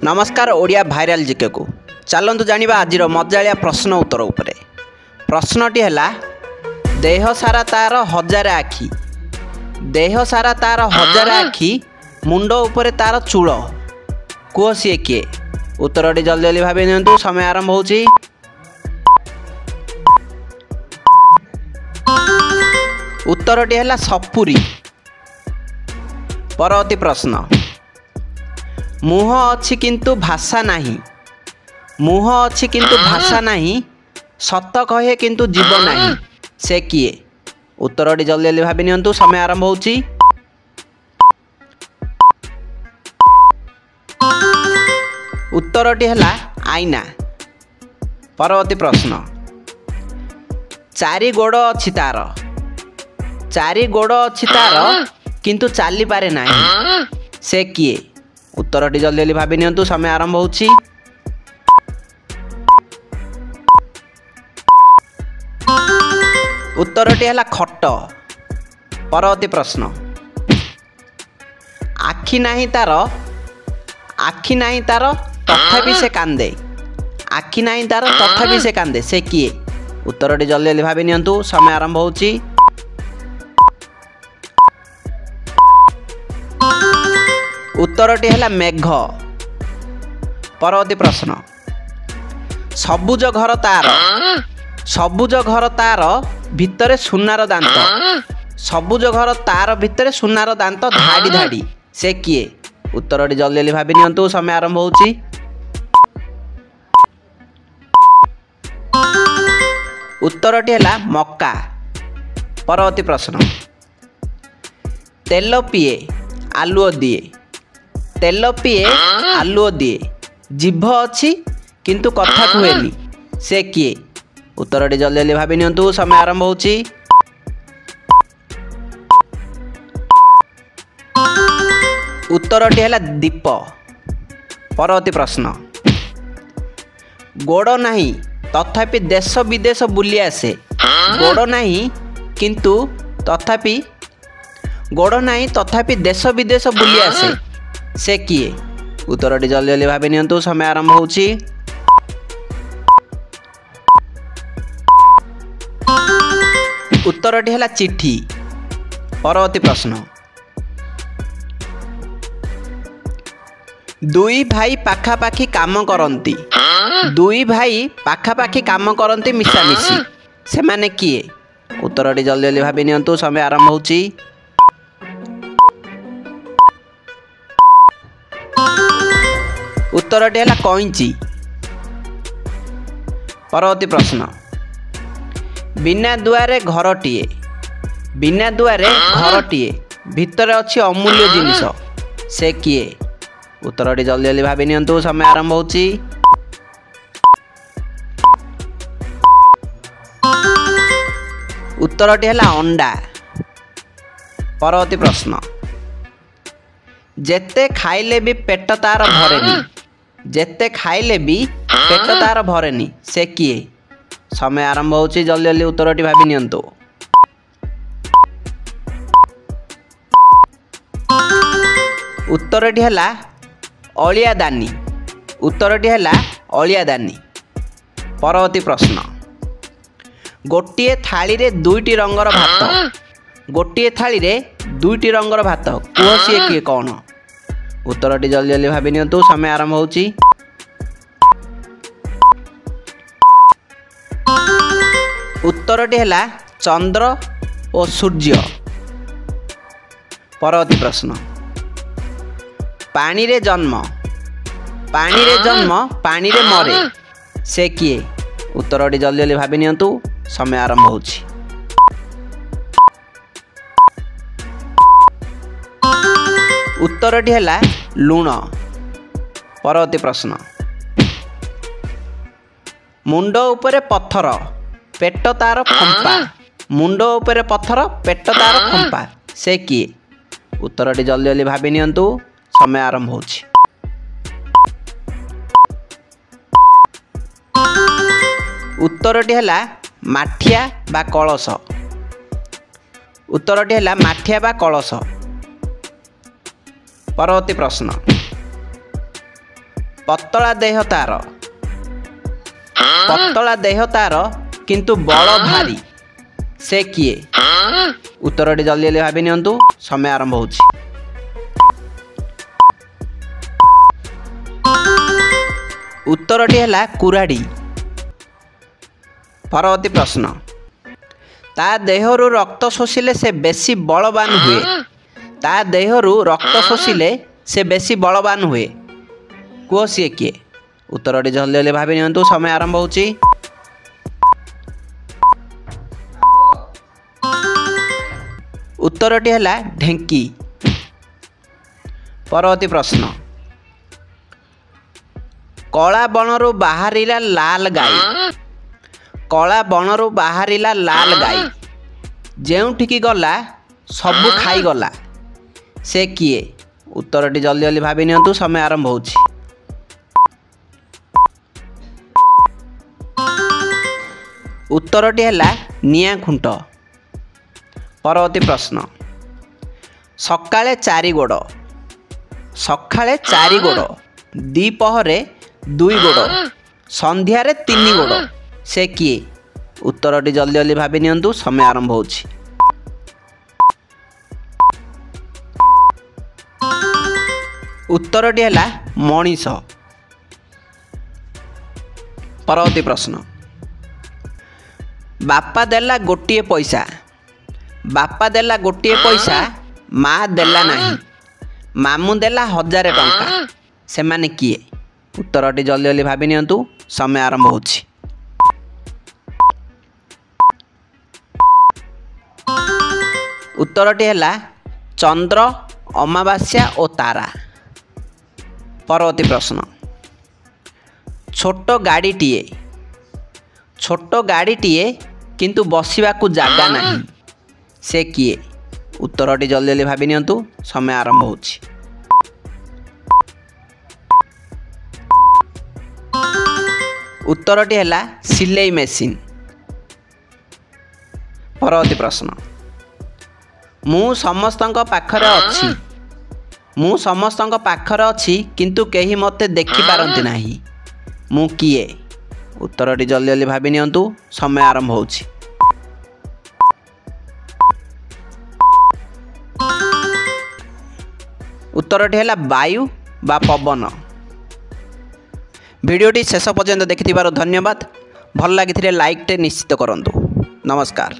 नमस्कार ओडिया भाइराल जिके को चलतु जानिबा आजिर मजालिया प्रश्न उत्तर उपरे। प्रश्नटी है देह सारा तार हजार आखि, देह सारा तार हजार आखि, मुंड उपरे तार चूल, कुह सी किए? उत्तरटी जल्दी जल्दी भावी नियंतु, समय आरंभ होची। उत्तरटी है सपुरी। परवर्ती प्रश्न, मुह अच्छी किंतु भाषा नहीं, मुह अच्छी किंतु भाषा नहीं, सत कहे किंतु जीव नहीं, से किए? उत्तरटी जल्दी जल्दी भावी नियंतु, समय आरंभ होची। उत्तरटी है आईना। परवर्ती प्रश्न, चारि गोड़ अच्छी तार, चारि गोड़ अच्छी तार किंतु चली पारे नहीं, से किए? उत्तरटी जल्दी जल्दी भावी नियंतु, समय आरंभ होची। उत्तरटी है खट। परवर्ती प्रश्न, आखि नहीं तार, आखि नहीं तार तथापि से कांदे, आखि नहीं तार तथापि से कांदे, से किए? उत्तरटी जल्दी जल्दी भावी नियंतु, समय आरंभ होची। उत्तरटी है मेघ। परवर्ती प्रश्न, सबुज घर तार, सबुज घर तार भितरे सुनार दांत, सबुज घर तार भितरे सुनार दांत धाड़ी धाड़ी, से किए? उत्तरटी जल्दी जल्दी भावी नियंतु, समय आरंभ होची। उत्तरटी है मक्का। परवर्ती प्रश्न, तेल पिए आलुओ दिए, तेल पिए आलुओ दिए, जीभ अच्छी किंतु कथा कुहेनी, से किए? उत्तरटी जल्दी जल्दी भावी नियंतु, समय आरंभ होची। उत्तरटी है दीप। परवर्ती प्रश्न, गोड़ नहीं तथापि देश विदेश बुली आसे, गोड़ नहीं किंतु तथापि, गोड़ नहीं तथापि देश विदेश बुली आसे, से किए? उत्तरटी जल्दी जल्दी भावी नियंतु, समय आरंभ होची। उत्तरटी है चिट्ठी। परवर्ती प्रश्न, दुई भाई पाखापाखी काम करती, दुई भाई पाखापाखी काम करती मिशामिशी, से माने किए? उत्तरटी जल्दी जल्दी भावी नियंतु, समय आरंभ होची। उत्तरटी है कईची। परवर्ती प्रश्न, बिना दुआरे घरटीए, बिना दुआरे घरटीए भितर अच्छी अमूल्य जिनिस, से किए? उत्तरटी जल्दी जल्दी भावी नियंतु, समय आरंभ होची। उत्तरटी है अंडा। परवर्ती प्रश्न, जेते खाइले भी पेट तार भरेनी, जेते खाइले भी पेट तार भरेनी, से किए? समय आरंभ होची, जल्दी जल्दी उत्तरटी भावी नियंतु। उत्तरटी है अलिया दानी। उत्तरटी है अलिया दानी। परवर्ती प्रश्न, गोटिए थाली रे दुईटी रंगर भात, गोटिए थाली रे दुईटी रंगर भात, कुह सी किए कौन? उत्तरटी जल्दी जल्दी भावी नियंतु, समय आरंभ होची। उत्तरटी है चंद्र और सूर्य। परवर्ती प्रश्न, पानी रे जन्म, पानी रे जन्म पानी रे मरे, से किए? उत्तरटी जल्दी जल्दी भावी नियंतु, समय आरंभ होची। उत्तरटी है लुण। परवर्ती प्रश्न, मुंड उपरे पत्थर पेट तार फंपा, मुंड उपरे पत्थर पेट तार फंपा, से किए? उत्तरटी जल्दी जल्दी भावी नियंतु, समय आरंभ होची। उत्तरटी है माठिया बा कलश, उत्तरटी है माठिया बा कलश। परवर्ती प्रश्न, ପତଳା ଦେହ ତାର, ପତଳା ଦେହ ତାର କିନ୍ତୁ ବଳ ଭାରି, ସେ କିଏ? ଉତ୍ତରଟି ଜଲ୍ଦି ଜଲ୍ଦି ଭାବି ନିଅନ୍ତୁ, ସମୟ ଆରମ୍ଭ ହେଉଛି। ଉତ୍ତରଟି ହେଲା କୁରାଢ଼ୀ। ପରବର୍ତ୍ତୀ ପ୍ରଶ୍ନ, ତା ଦେହରୁ ରକ୍ତ ଶୋଷିଲେ ସେ ବେଶୀ ବଳବାନ ହୁଏ। ତା ଦେହରୁ ରକ୍ତ ଶୋଷିଲେ ସେ ବେଶୀ ବଳବାନ ହୁଏ, କୁହ ସିଏ କିଏ? ଉତ୍ତରଟି ଜଲ୍ଦି ଜଲ୍ଦି ଭାବି ନିଅନ୍ତୁ, ସମୟ ଆରମ୍ଭ ହେଉଛି। ଉତ୍ତରଟି ହେଲା ଢେଙ୍କି। ପରବର୍ତ୍ତୀ ପ୍ରଶ୍ନ, କଳା ବଣରୁ ବାହାରିଲା ଲାଲ ଗାଈ, କଳା ବଣରୁ ବାହାରିଲା ଲାଲ ଗାଈ, ଯେଉଁଠିକି ଗଲା ସବୁ ଖାଇଗଲା, ସେ କିଏ? ଉତ୍ତରଟି ଜଲ୍ଦି ଜଲ୍ଦି ଭାବି ନିଅନ୍ତୁ, ସମୟ ଆରମ୍ଭ ହେଉଛି। ଉତ୍ତରଟି ହେଲା ନିଆଁ ଖୁଣ୍ଟ। ପରବର୍ତ୍ତୀ ପ୍ରଶ୍ନ, ସକାଳେ ଚାରି ଗୋଡ଼, ସକାଳେ ଚାରି ଗୋଡ଼, ଦ୍ୱିପହରେ ଦୁଇ ଗୋଡ଼, ସନ୍ଧ୍ୟାରେ ତିନି ଗୋଡ଼, ସେ କିଏ? ଉତ୍ତରଟି ଜଲ୍ଦି ଜଲ୍ଦି ଭାବି ନିଅନ୍ତୁ, ସମୟ ଆରମ୍ଭ ହେଉଛି। ଉତ୍ତରଟି ହେଲା ମଣିଷ। ପରବର୍ତ୍ତୀ ପ୍ରଶ୍ନ, ବାପା ଦେଲା ଗୋଟିଏ ପଇସା, ବାପା ଦେଲା ଗୋଟିଏ ପଇସା, ମା ଦେଲା ନାହିଁ, ମାମୁଁ ଦେଲା 1000 ଟଙ୍କା, ସେମାନେ କିଏ? ଉତ୍ତରଟି ଜଲ୍ଦି ଜଲ୍ଦି ଭାବି ନିଅନ୍ତୁ, ସମୟ ଆରମ୍ଭ ହେଉଛି। ଉତ୍ତରଟି ହେଲା ଚନ୍ଦ୍ର, ଅମାବାସ୍ୟା ଓ ତାରା। ପରବର୍ତ୍ତୀ ପ୍ରଶ୍ନ, ଛୋଟ ଗାଡ଼ିଟିଏ, ଛୋଟ ଗାଡ଼ିଟିଏ କିନ୍ତୁ ବସିବାକୁ ଜାଗା ନାହିଁ, ସେ କିଏ? ଉତ୍ତରଟି ଜଲ୍ଦି ଜଲ୍ଦି ଭାବି ନିଅନ୍ତୁ, ସମୟ ଆରମ୍ଭ ହେଉଛି। ଉତ୍ତରଟି ହେଲା ସିଲେଇ ମେସିନ୍। ପରବର୍ତ୍ତୀ ପ୍ରଶ୍ନ, ମୁଁ ସମସ୍ତଙ୍କ ପାଖରେ ଅଛି, ମୁଁ ସମସ୍ତଙ୍କ ପାଖରେ ଅଛି କିନ୍ତୁ କେହି ମୋତେ ଦେଖିପାରନ୍ତି ନାହିଁ, ମୁଁ କିଏ? ଉତ୍ତରଟି ଜଲ୍ଦି ଜଲ୍ଦି ଭାବି ନିଅନ୍ତୁ, ସମୟ ଆରମ୍ଭ ହେଉଛି। ଉତ୍ତରଟି ହେଲା ବାୟୁ ବା ପବନ। ଭିଡ଼ିଓଟି ଶେଷ ପର୍ଯ୍ୟନ୍ତ ଦେଖିଥିବାରୁ ଧନ୍ୟବାଦ। ଭଲ ଲାଗିଥିଲେ ଲାଇକ୍ଟେ ନିଶ୍ଚିତ କରନ୍ତୁ। ନମସ୍କାର।